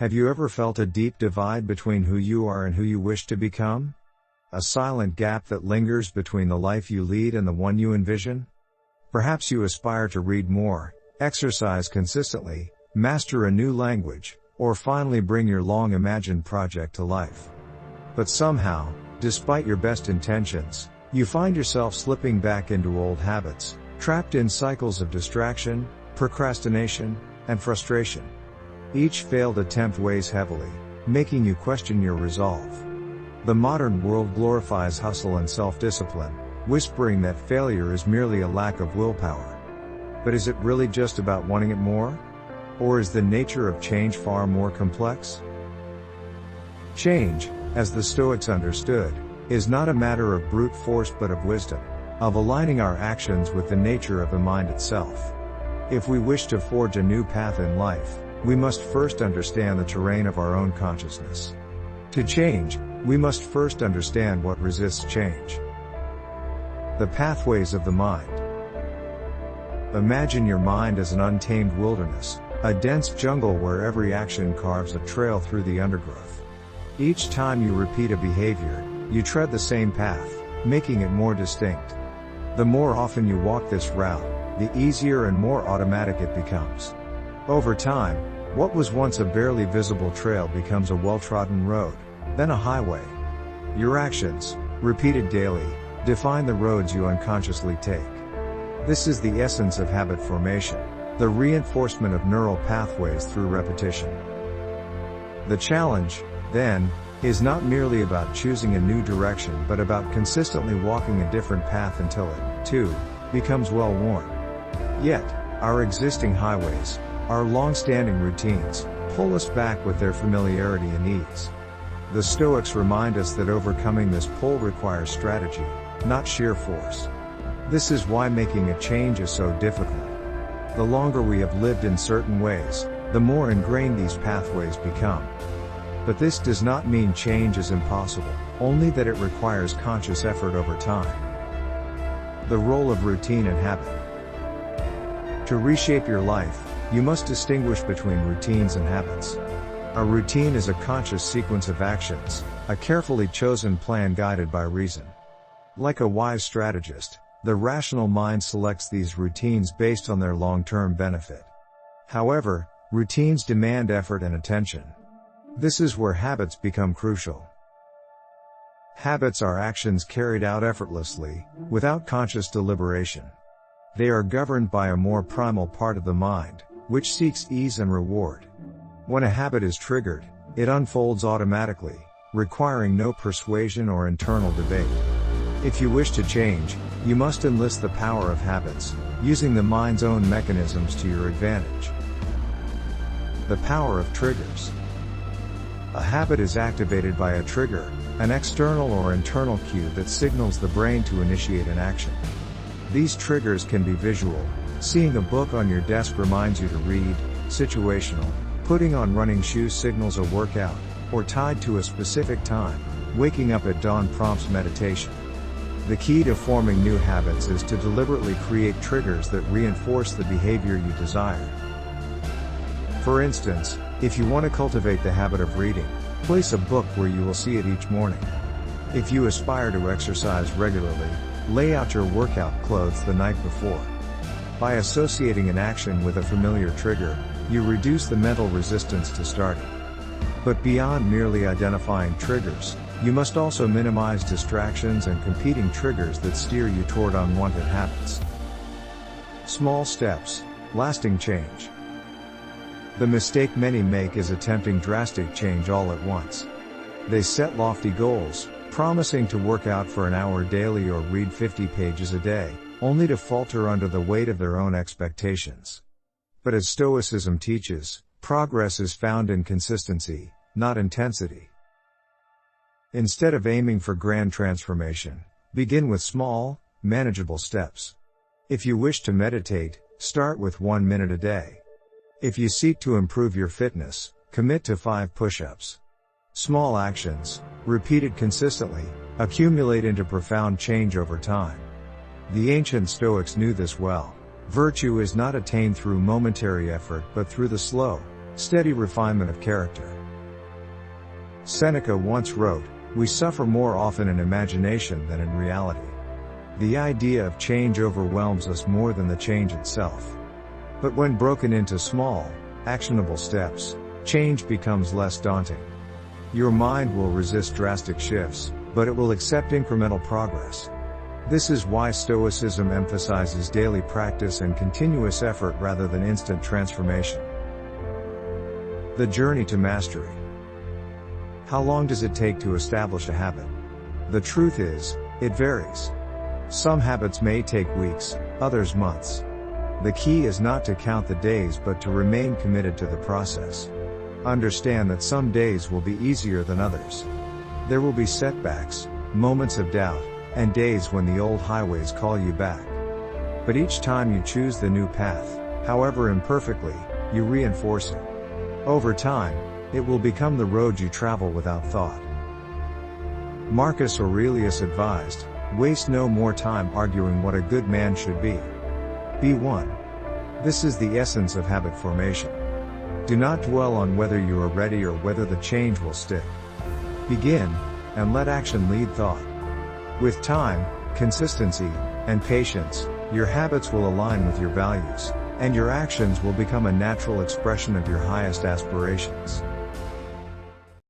Have you ever felt a deep divide between who you are and who you wish to become? A silent gap that lingers between the life you lead and the one you envision? Perhaps you aspire to read more, exercise consistently, master a new language, or finally bring your long-imagined project to life. But somehow, despite your best intentions, you find yourself slipping back into old habits, trapped in cycles of distraction, procrastination, and frustration. Each failed attempt weighs heavily, making you question your resolve. The modern world glorifies hustle and self-discipline, whispering that failure is merely a lack of willpower. But is it really just about wanting it more? Or is the nature of change far more complex? Change, as the Stoics understood, is not a matter of brute force but of wisdom, of aligning our actions with the nature of the mind itself. If we wish to forge a new path in life, we must first understand the terrain of our own consciousness. To change, we must first understand what resists change. The pathways of the mind. Imagine your mind as an untamed wilderness, a dense jungle where every action carves a trail through the undergrowth. Each time you repeat a behavior, you tread the same path, making it more distinct. The more often you walk this route, the easier and more automatic it becomes. Over time, what was once a barely visible trail becomes a well-trodden road, then a highway. Your actions, repeated daily, define the roads you unconsciously take. This is the essence of habit formation, the reinforcement of neural pathways through repetition. The challenge, then, is not merely about choosing a new direction but about consistently walking a different path until it, too, becomes well-worn. Yet, our existing highways, our long-standing routines, pull us back with their familiarity and ease. The Stoics remind us that overcoming this pull requires strategy, not sheer force. This is why making a change is so difficult. The longer we have lived in certain ways, the more ingrained these pathways become. But this does not mean change is impossible, only that it requires conscious effort over time. The role of routine and habit. To reshape your life, you must distinguish between routines and habits. A routine is a conscious sequence of actions, a carefully chosen plan guided by reason. Like a wise strategist, the rational mind selects these routines based on their long-term benefit. However, routines demand effort and attention. This is where habits become crucial. Habits are actions carried out effortlessly, without conscious deliberation. They are governed by a more primal part of the mind, which seeks ease and reward. When a habit is triggered, it unfolds automatically, requiring no persuasion or internal debate. If you wish to change, you must enlist the power of habits, using the mind's own mechanisms to your advantage. The power of triggers. A habit is activated by a trigger, an external or internal cue that signals the brain to initiate an action. These triggers can be visual. Seeing a book on your desk reminds you to read, situational, putting on running shoes signals a workout, or tied to a specific time, waking up at dawn prompts meditation. The key to forming new habits is to deliberately create triggers that reinforce the behavior you desire. For instance, if you want to cultivate the habit of reading, place a book where you will see it each morning. If you aspire to exercise regularly, lay out your workout clothes the night before. By associating an action with a familiar trigger, you reduce the mental resistance to starting. But beyond merely identifying triggers, you must also minimize distractions and competing triggers that steer you toward unwanted habits. Small steps, lasting change. The mistake many make is attempting drastic change all at once. They set lofty goals, promising to work out for an hour daily or read 50 pages a day, only to falter under the weight of their own expectations. But as Stoicism teaches, progress is found in consistency, not intensity. Instead of aiming for grand transformation, begin with small, manageable steps. If you wish to meditate, start with 1 minute a day. If you seek to improve your fitness, commit to 5 push-ups. Small actions, repeated consistently, accumulate into profound change over time. The ancient Stoics knew this well. Virtue is not attained through momentary effort but through the slow, steady refinement of character. Seneca once wrote, "We suffer more often in imagination than in reality." The idea of change overwhelms us more than the change itself. But when broken into small, actionable steps, change becomes less daunting. Your mind will resist drastic shifts, but it will accept incremental progress. This is why Stoicism emphasizes daily practice and continuous effort rather than instant transformation. The journey to mastery. How long does it take to establish a habit? The truth is, it varies. Some habits may take weeks, others months. The key is not to count the days but to remain committed to the process. Understand that some days will be easier than others. There will be setbacks, moments of doubt, and days when the old highways call you back. But each time you choose the new path, however imperfectly, you reinforce it. Over time, it will become the road you travel without thought. Marcus Aurelius advised, "Waste no more time arguing what a good man should be. Be one." This is the essence of habit formation. Do not dwell on whether you are ready or whether the change will stick. Begin, and let action lead thought. With time, consistency, and patience, your habits will align with your values, and your actions will become a natural expression of your highest aspirations.